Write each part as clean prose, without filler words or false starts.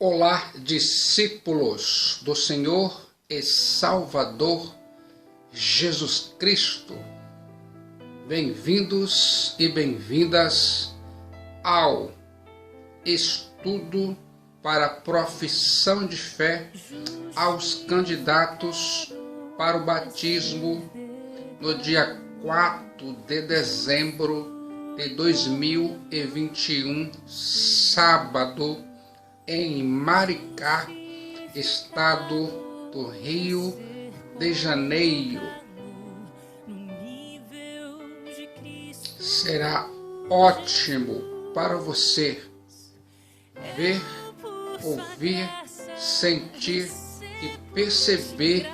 Olá, discípulos do Senhor e Salvador Jesus Cristo. Bem-vindos e bem-vindas ao estudo para a profissão de fé aos candidatos para o batismo no dia 4 de dezembro de 2021, sábado, em Maricá, estado do Rio de Janeiro. Será ótimo para você ver, ouvir, sentir e perceber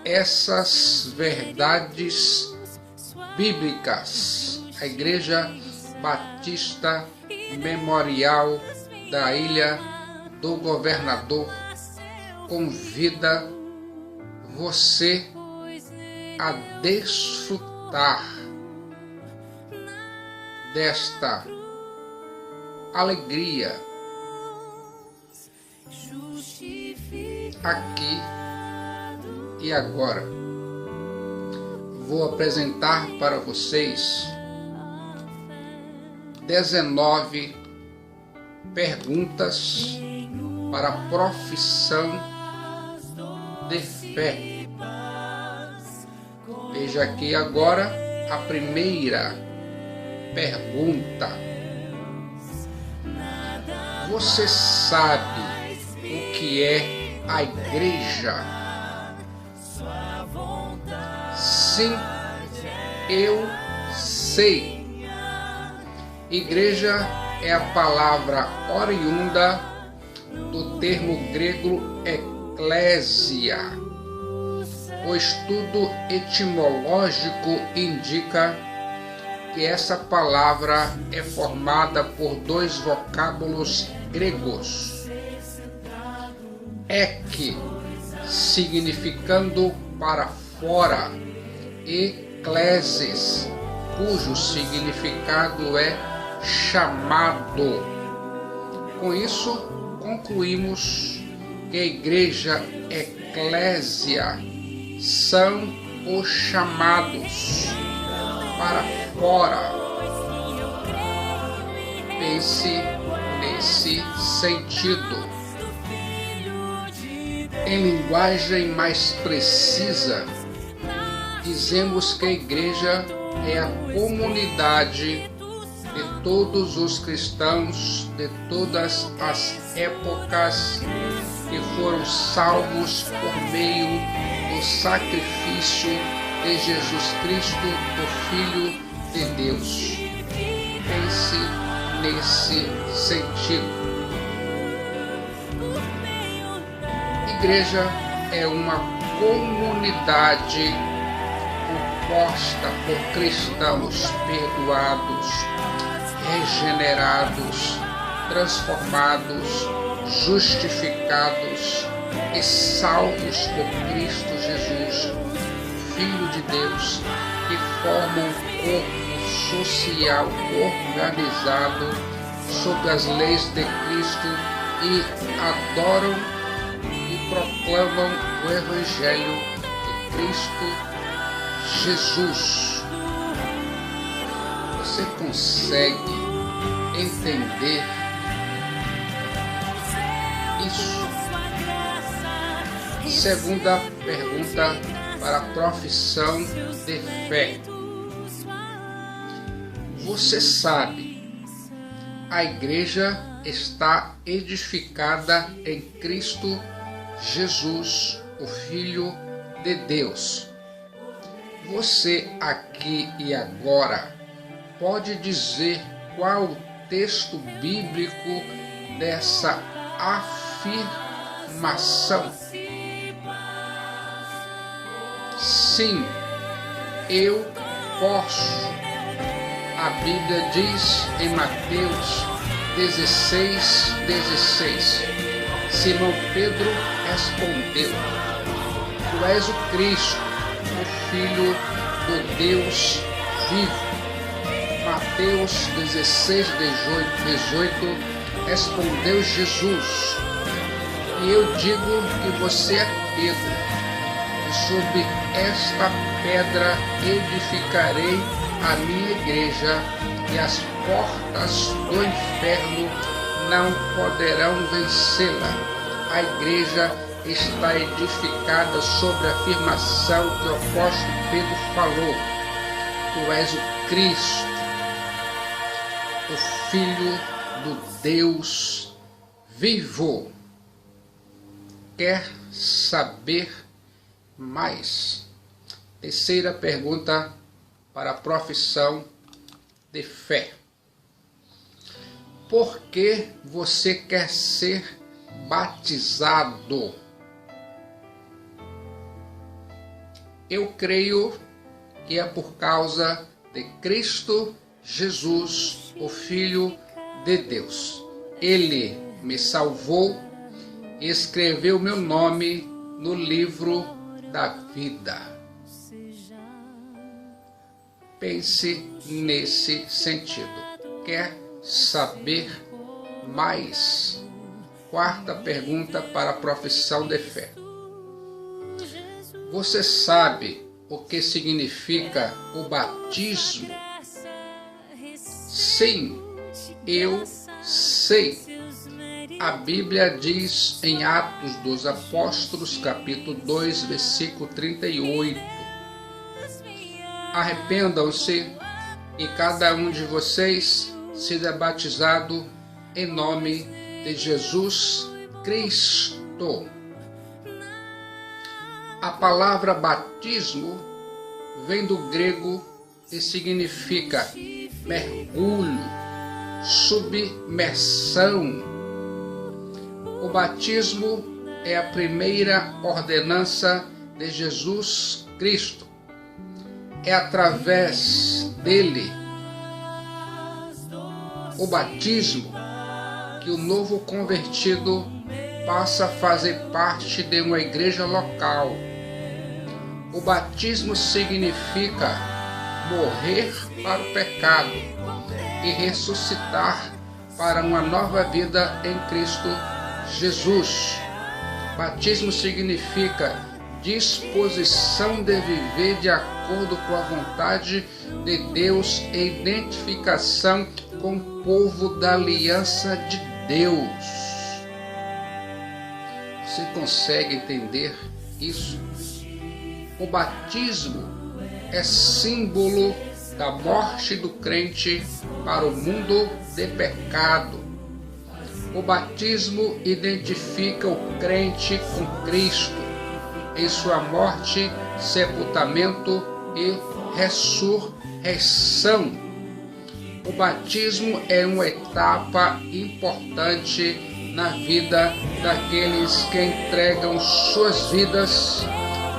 essas verdades bíblicas. A Igreja Batista Memorial da Ilha do Governador convida você a desfrutar desta alegria aqui e agora. Vou apresentar para vocês 19 perguntas para a profissão de fé. Veja aqui agora a primeira pergunta. Você sabe o que é a igreja? Sim, eu sei. Igreja é a palavra oriunda do termo grego eclésia. O estudo etimológico indica que essa palavra é formada por dois vocábulos gregos. Ek, significando para fora, e klesis, cujo significado é chamado. Com isso, concluímos que a igreja eclésia são os chamados para fora. Pense nesse sentido. Em linguagem mais precisa, dizemos que a igreja é a comunidade de todos os cristãos de todas as épocas que foram salvos por meio do sacrifício de Jesus Cristo, o Filho de Deus. Pense nesse sentido. Igreja é uma comunidade composta por cristãos perdoados, regenerados, transformados, justificados e salvos por Cristo Jesus, Filho de Deus, que formam um corpo social organizado sob as leis de Cristo e adoram e proclamam o Evangelho de Cristo Jesus. Você consegue entender isso? Segunda pergunta para a profissão de fé. Você sabe, a igreja está edificada em Cristo Jesus, o Filho de Deus. Você aqui e agora pode dizer qual o texto bíblico dessa afirmação? Sim, eu posso. A Bíblia diz em Mateus 16:16. Simão Pedro respondeu: Tu és o Cristo, o Filho do Deus vivo. Mateus 16:18. Respondeu Jesus: E eu digo que você é Pedro, e sobre esta pedra edificarei a minha igreja, e as portas do inferno não poderão vencê-la. A igreja está edificada sobre a afirmação que o apóstolo Pedro falou: tu és o Cristo, o Filho do Deus vivo. Quer saber mais? Terceira pergunta para a profissão de fé. Por que você quer ser batizado? Eu creio que é por causa de Cristo Jesus, o Filho de Deus. Ele me salvou e escreveu meu nome no livro da vida. Pense nesse sentido. Quer saber mais? Quarta pergunta para a profissão de fé. Você sabe o que significa o batismo? Sim, eu sei. A Bíblia diz em Atos dos Apóstolos, capítulo 2, versículo 38. Arrependam-se e cada um de vocês seja batizado em nome de Jesus Cristo. A palavra batismo vem do grego e significa mergulho, submersão. O batismo é a primeira ordenança de Jesus Cristo. É através dele, o batismo, que o novo convertido passa a fazer parte de uma igreja local. O batismo significa morrer para o pecado e ressuscitar para uma nova vida em Cristo Jesus. Batismo significa disposição de viver de acordo com a vontade de Deus e identificação com o povo da aliança de Deus. Você consegue entender isso? O batismo é símbolo da morte do crente para o mundo de pecado. O batismo identifica o crente com Cristo em sua morte, sepultamento e ressurreição. O batismo é uma etapa importante na vida daqueles que entregam suas vidas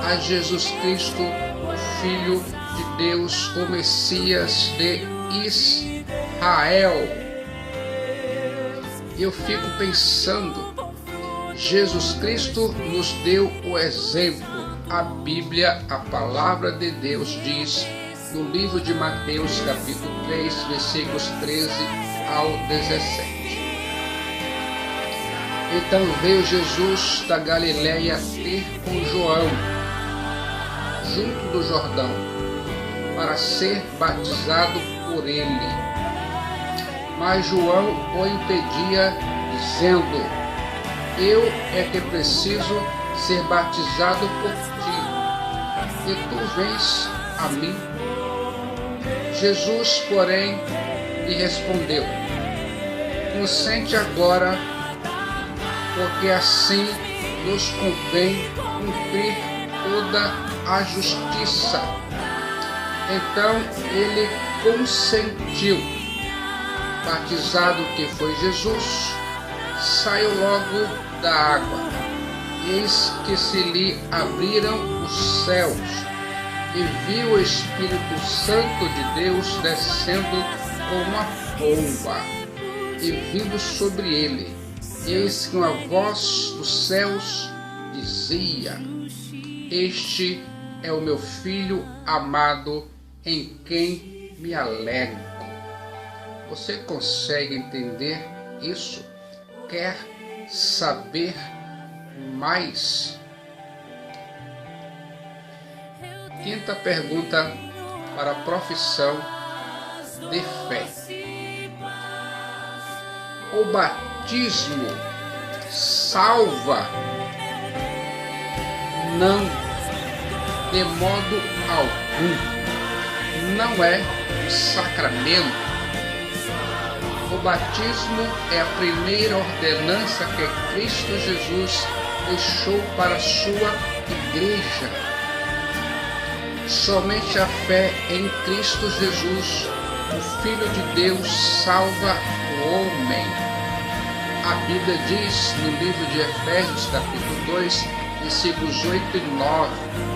a Jesus Cristo, o Filho de Deus, o Messias de Israel. Eu fico pensando, Jesus Cristo nos deu o exemplo. A Bíblia, a palavra de Deus, diz no livro de Mateus, capítulo 3, versículos 13 ao 17. Então veio Jesus da Galileia ter com João, junto do Jordão, para ser batizado por ele. Mas João o impedia, dizendo: eu é que preciso ser batizado por ti, e tu vens a mim? Jesus, porém, lhe respondeu: consente agora, porque assim nos convém cumprir toda a justiça. Então ele consentiu. Batizado que foi Jesus, saiu logo da água. Eis que se lhe abriram os céus, e viu o Espírito Santo de Deus descendo como uma pomba e vindo sobre ele. Eis que uma voz dos céus dizia: este é o meu Filho amado, em quem me alegro. Você consegue entender isso? Quer saber mais? Quinta pergunta para a profissão de fé. O batismo salva? Não, de modo algum. Não é um sacramento. O batismo é a primeira ordenança que Cristo Jesus deixou para a sua igreja. Somente a fé em Cristo Jesus, o Filho de Deus, salva o homem. A Bíblia diz no livro de Efésios, capítulo 2, versículos 8 e 9: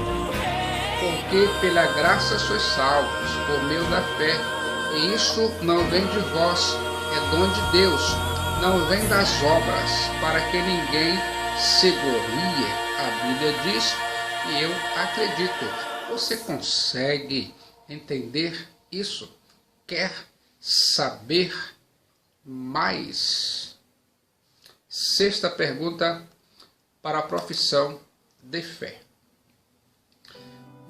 porque pela graça sois salvos, por meio da fé, e isso não vem de vós, é dom de Deus, não vem das obras, para que ninguém se glorie. A Bíblia diz, e eu acredito. Você consegue entender isso? Quer saber mais? Sexta pergunta para a profissão de fé.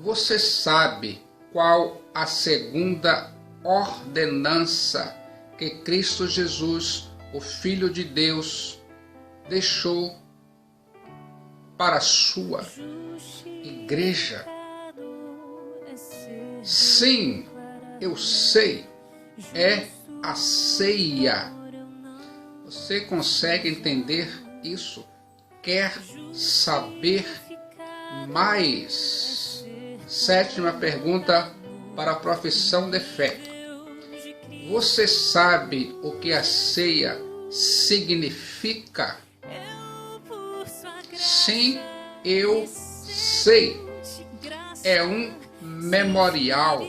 Você sabe qual a segunda ordenança que Cristo Jesus, o Filho de Deus, deixou para a sua igreja? Sim, eu sei, é a ceia. Você consegue entender isso? Quer saber mais? Sétima pergunta para a profissão de fé. Você sabe o que a ceia significa? Sim, eu sei. É um memorial,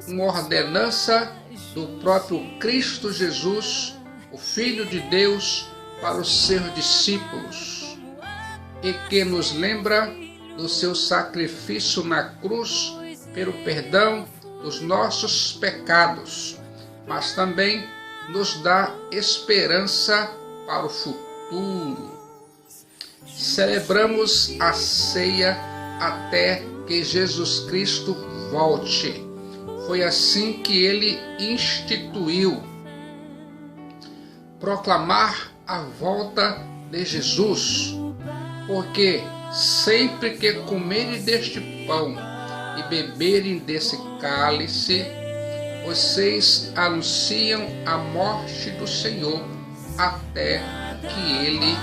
uma ordenança do próprio Cristo Jesus, o Filho de Deus, para os seus discípulos, e que nos lembra do seu sacrifício na cruz pelo perdão dos nossos pecados, mas também nos dá esperança para o futuro. Celebramos a ceia até que Jesus Cristo volte. Foi assim que ele instituiu. Proclamar a volta de Jesus, porque sempre que comerem deste pão e beberem desse cálice, vocês anunciam a morte do Senhor até que ele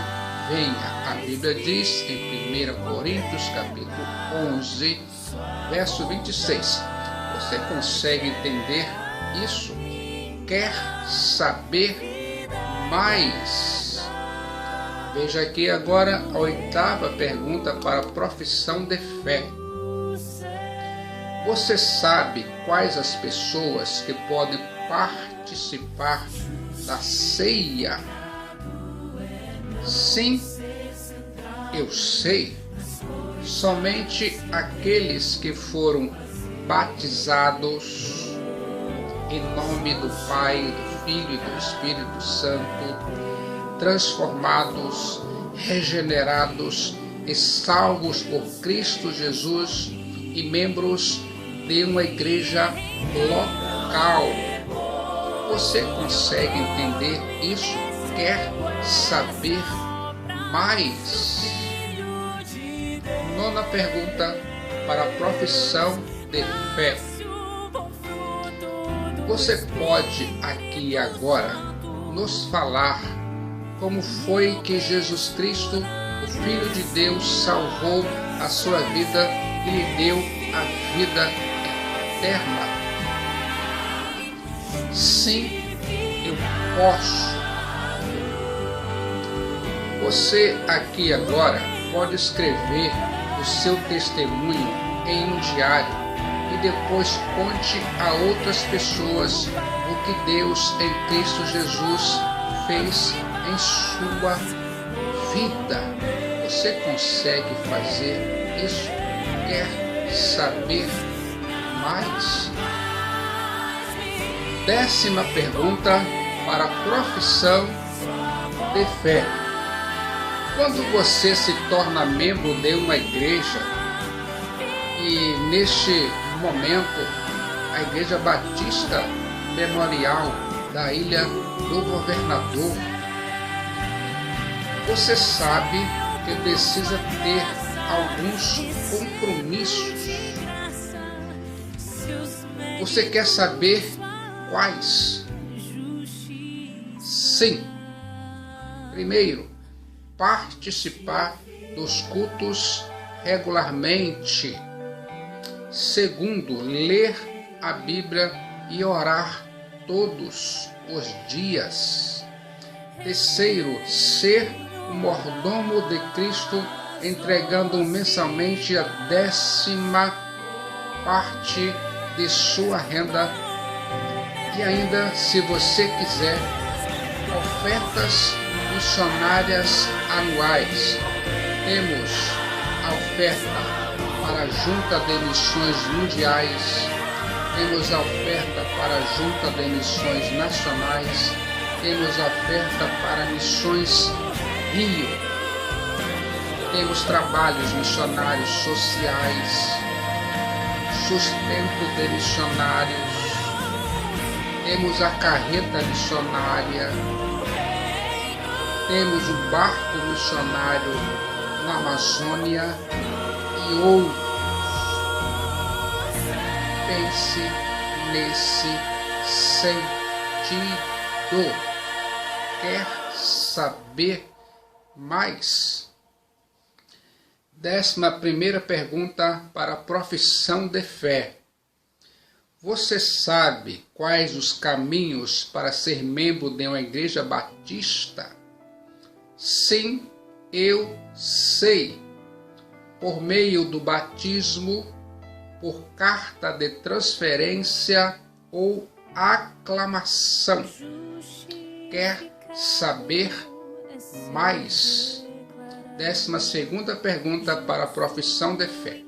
venha. A Bíblia diz em 1 Coríntios capítulo 11, verso 26. Você consegue entender isso? Quer saber mais? Veja aqui agora a oitava pergunta para a profissão de fé. Você sabe quais as pessoas que podem participar da ceia? Sim, eu sei. Somente aqueles que foram batizados em nome do Pai, do Filho e do Espírito Santo, transformados, regenerados e salvos por Cristo Jesus e membros de uma igreja local. Você consegue entender isso? Quer saber mais? Nona pergunta para a profissão de fé. Você pode aqui e agora nos falar como foi que Jesus Cristo, o Filho de Deus, salvou a sua vida e lhe deu a vida eterna? Sim, eu posso. Você aqui agora pode escrever o seu testemunho em um diário e depois conte a outras pessoas o que Deus em Cristo Jesus fez em sua vida. Você consegue fazer isso? Quer saber mais? Décima pergunta para a profissão de fé. Quando você se torna membro de uma igreja, e neste momento a Igreja Batista Memorial da Ilha do Governador, você sabe que precisa ter alguns compromissos. Você quer saber quais? Sim. Primeiro, participar dos cultos regularmente. Segundo, ler a Bíblia e orar todos os dias. Terceiro, ser o mordomo de Cristo, entregando mensalmente a 10ª parte de sua renda. E ainda, se você quiser, ofertas missionárias anuais. Temos a oferta para a Junta de Missões Mundiais, temos a oferta para a Junta de Missões Nacionais, temos a oferta para Missões Rio, temos trabalhos missionários sociais, sustento de missionários, temos a carreta missionária, temos o barco missionário na Amazônia e outros. Pense nesse sentido. Quer saber mais? 11ª pergunta para a profissão de fé. Você sabe quais os caminhos para ser membro de uma igreja batista? Sim, eu sei. Por meio do batismo, por carta de transferência ou aclamação. Quer saber mais? 12ª pergunta para a profissão de fé.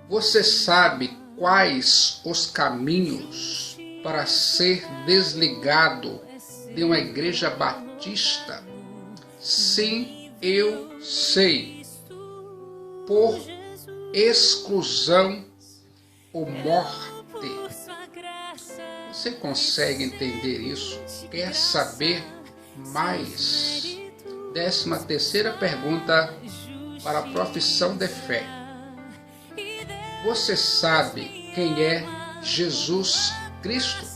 Você sabe quais os caminhos para ser desligado de uma igreja batista? Sim, eu sei. Por exclusão ou morte. Você consegue entender isso? Quer saber mais? 13ª pergunta para a profissão de fé. Você sabe quem é Jesus Cristo?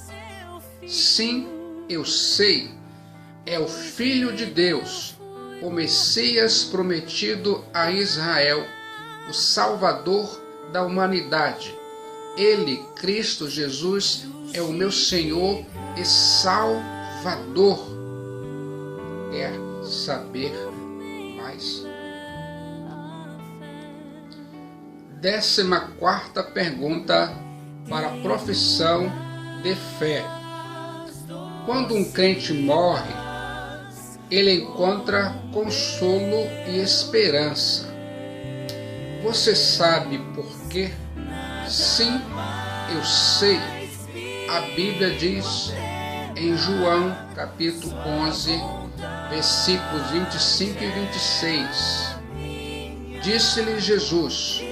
Sim, eu sei. É o Filho de Deus, o Messias prometido a Israel, o Salvador da humanidade. Ele, Cristo Jesus, é o meu Senhor e Salvador. Quer saber mais? 14ª pergunta para a profissão de fé. Quando um crente morre, ele encontra consolo e esperança. Você sabe por quê? Sim, eu sei. A Bíblia diz em João, capítulo 11, versículos 25 e 26. Disse-lhe Jesus: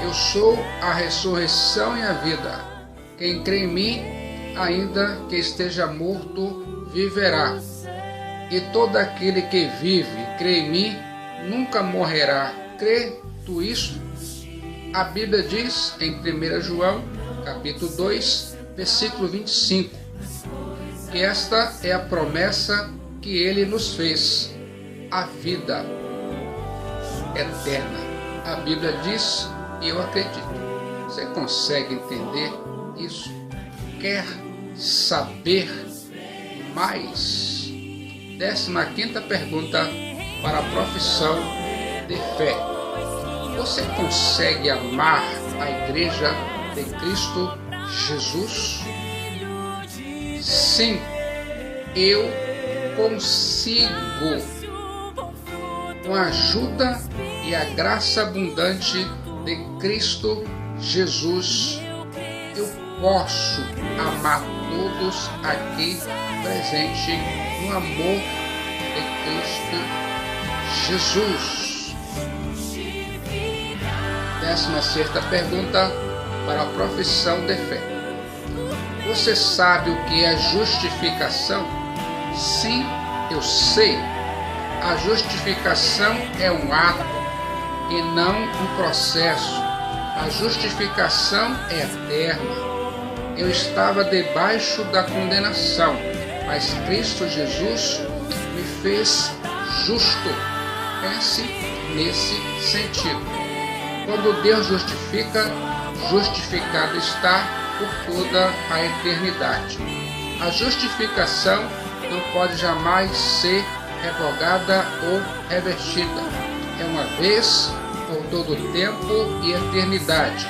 eu sou a ressurreição e a vida. Quem crê em mim, ainda que esteja morto, viverá. E todo aquele que vive e crê em mim, nunca morrerá. Crê tu isto? A Bíblia diz em 1 João, capítulo 2, versículo 25, que esta é a promessa que ele nos fez, a vida eterna. A Bíblia diz, e eu acredito. Você consegue entender isso? Quer saber mais? 15ª pergunta para a profissão de fé. Você consegue amar a Igreja de Cristo Jesus? Sim, eu consigo. Com a ajuda e a graça abundante de Cristo Jesus, eu posso amar todos aqui presentes no amor de Cristo Jesus. 16ª pergunta para a profissão de fé. Você sabe o que é justificação? Sim, eu sei. A justificação é um ato e não um processo. A justificação é eterna. Eu estava debaixo da condenação, mas Cristo Jesus me fez justo. Pense nesse sentido. Quando Deus justifica, justificado está por toda a eternidade. A justificação não pode jamais ser revogada ou revertida. É uma vez por todo o tempo e eternidade.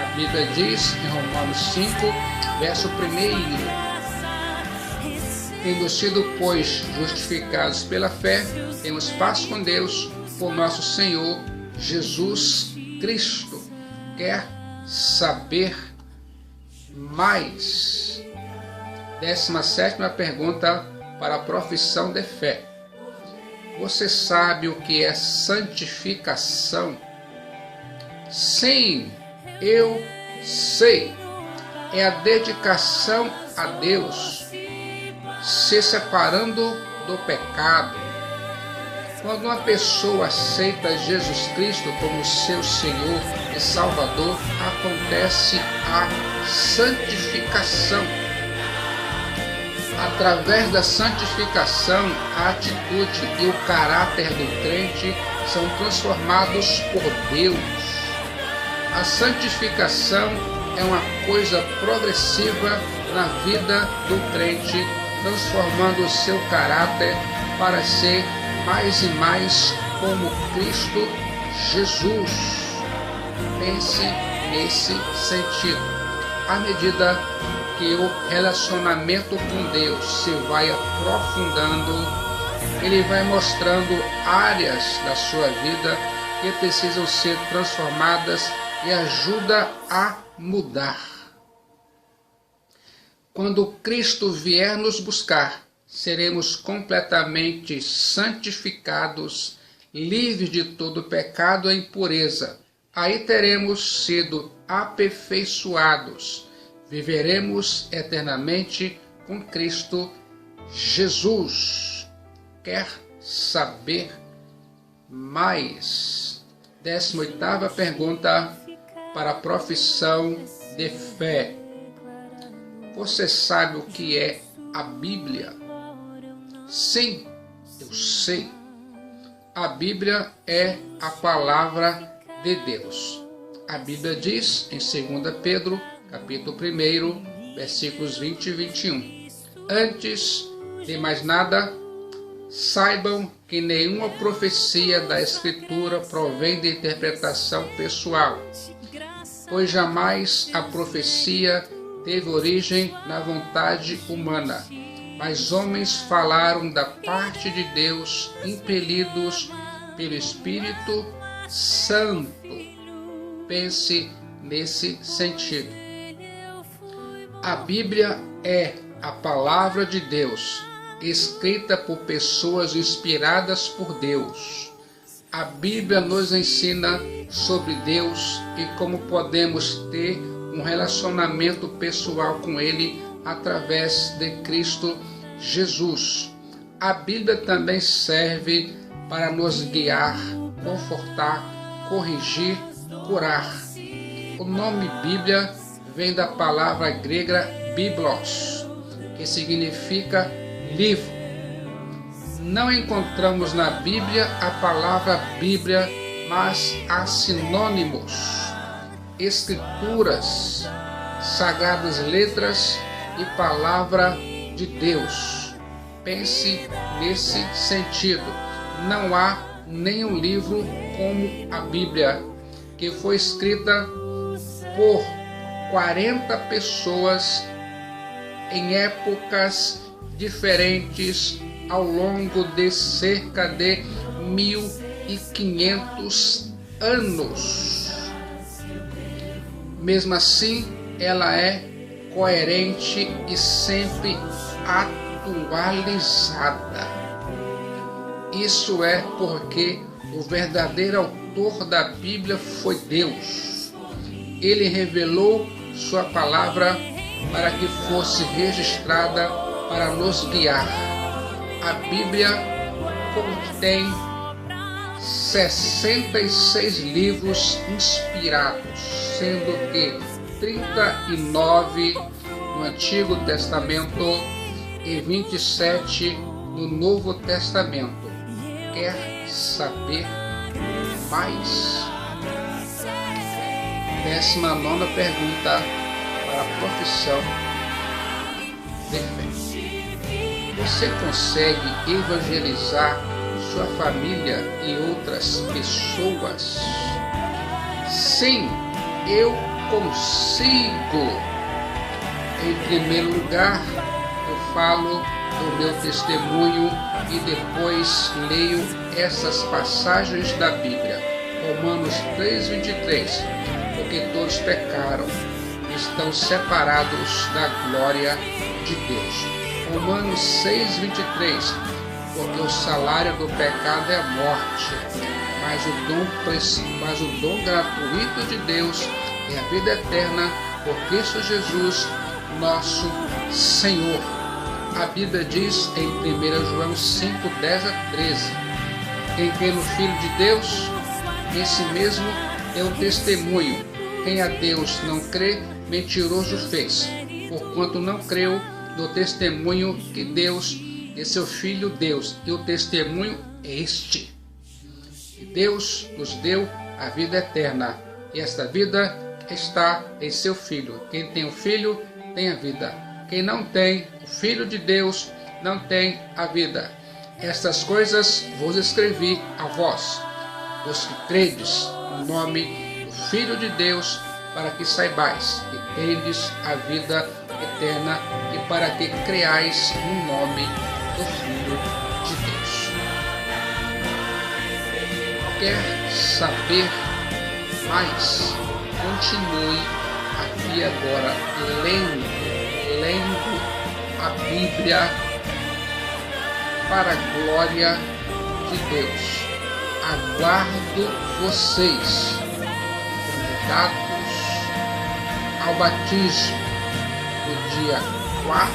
A Bíblia diz em Romanos 5, verso 1: tendo sido, pois, justificados pela fé, temos paz com Deus por nosso Senhor Jesus Cristo. Quer saber mais? 17ª pergunta para a profissão de fé. Você sabe o que é santificação? Sim, eu sei. É a dedicação a Deus, se separando do pecado. Quando uma pessoa aceita Jesus Cristo como seu Senhor e Salvador, acontece a santificação. Através da santificação, a atitude e o caráter do crente são transformados por Deus. A santificação é uma coisa progressiva na vida do crente, transformando o seu caráter para ser mais e mais como Cristo Jesus. Pense nesse sentido. À medida que o relacionamento com Deus se vai aprofundando, Ele vai mostrando áreas da sua vida que precisam ser transformadas e ajuda a mudar. Quando Cristo vier nos buscar, seremos completamente santificados, livres de todo pecado e impureza. Aí teremos sido aperfeiçoados. Viveremos eternamente com Cristo Jesus. Quer saber mais? 18ª pergunta para a profissão de fé. Você sabe o que é a Bíblia? Sim, eu sei. A Bíblia é a palavra de Deus. A Bíblia diz em 2 Pedro, capítulo 1, versículos 20 e 21. Antes de mais nada, saibam que nenhuma profecia da Escritura provém de interpretação pessoal, pois jamais a profecia teve origem na vontade humana, mas homens falaram da parte de Deus, impelidos pelo Espírito Santo. Pense nesse sentido. A Bíblia é a palavra de Deus, escrita por pessoas inspiradas por Deus. A Bíblia nos ensina sobre Deus e como podemos ter um relacionamento pessoal com Ele através de Cristo Jesus. A Bíblia também serve para nos guiar, confortar, corrigir, curar. O nome Bíblia vem da palavra grega biblos, que significa livro. Não encontramos na Bíblia a palavra Bíblia, mas há sinônimos, escrituras, sagradas letras e palavra de Deus. Pense nesse sentido. Não há nenhum livro como a Bíblia, que foi escrita por 40 pessoas em épocas diferentes ao longo de cerca de 1500 anos. Mesmo assim, ela é coerente e sempre atualizada. Isso é porque o verdadeiro autor da Bíblia foi Deus. Ele revelou sua palavra para que fosse registrada para nos guiar. A Bíblia contém 66 livros inspirados, sendo que 39 no Antigo Testamento e 27 no Novo Testamento. Quer saber mais? 19ª pergunta para a profissão de fé. Você consegue evangelizar sua família e outras pessoas? Sim, eu consigo. Em primeiro lugar, eu falo do meu testemunho e depois leio essas passagens da Bíblia. Romanos 3:23, porque todos pecaram, estão separados da glória de Deus. Romanos 6:23, porque o salário do pecado é a morte, mas o dom gratuito de Deus é a vida eterna por Cristo Jesus, nosso Senhor. A Bíblia diz em 1 João 5:10-13, quem crê no Filho de Deus, esse mesmo é o testemunho. Quem a Deus não crê, mentiroso fez, porquanto não creu no testemunho que Deus é seu Filho Deus, e o testemunho é este. Deus nos deu a vida eterna, e esta vida está em seu Filho. Quem tem o Filho, tem a vida. Quem não tem o Filho de Deus, não tem a vida. Estas coisas vos escrevi a vós, os que credes no nome do Filho de Deus, para que saibais que tendes a vida eterna e para que creais no nome do Filho de Deus. Quer saber mais? Continue aqui agora lendo a Bíblia para a glória de Deus. Aguardo vocês convidados ao batismo no dia 4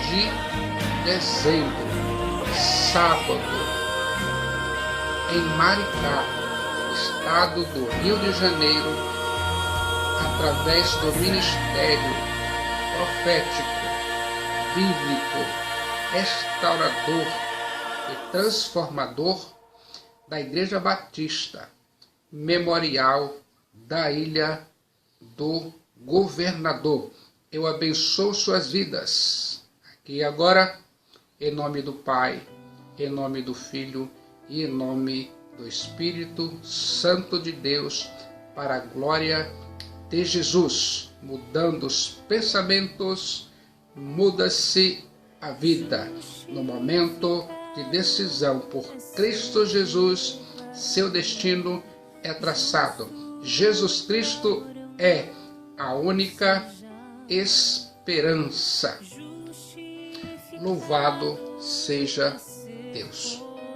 de dezembro, sábado, em Maricá, estado do Rio de Janeiro, através do ministério profético, bíblico, restaurador e transformador da Igreja Batista, Memorial da Ilha do Governador. Eu abençoo suas vidas, aqui e agora, em nome do Pai, em nome do Filho e em nome do Espírito Santo de Deus, para a glória de Jesus. Mudando os pensamentos, muda-se a vida. No momento de decisão por Cristo Jesus, seu destino é traçado. Jesus Cristo é a única esperança. Louvado seja Deus.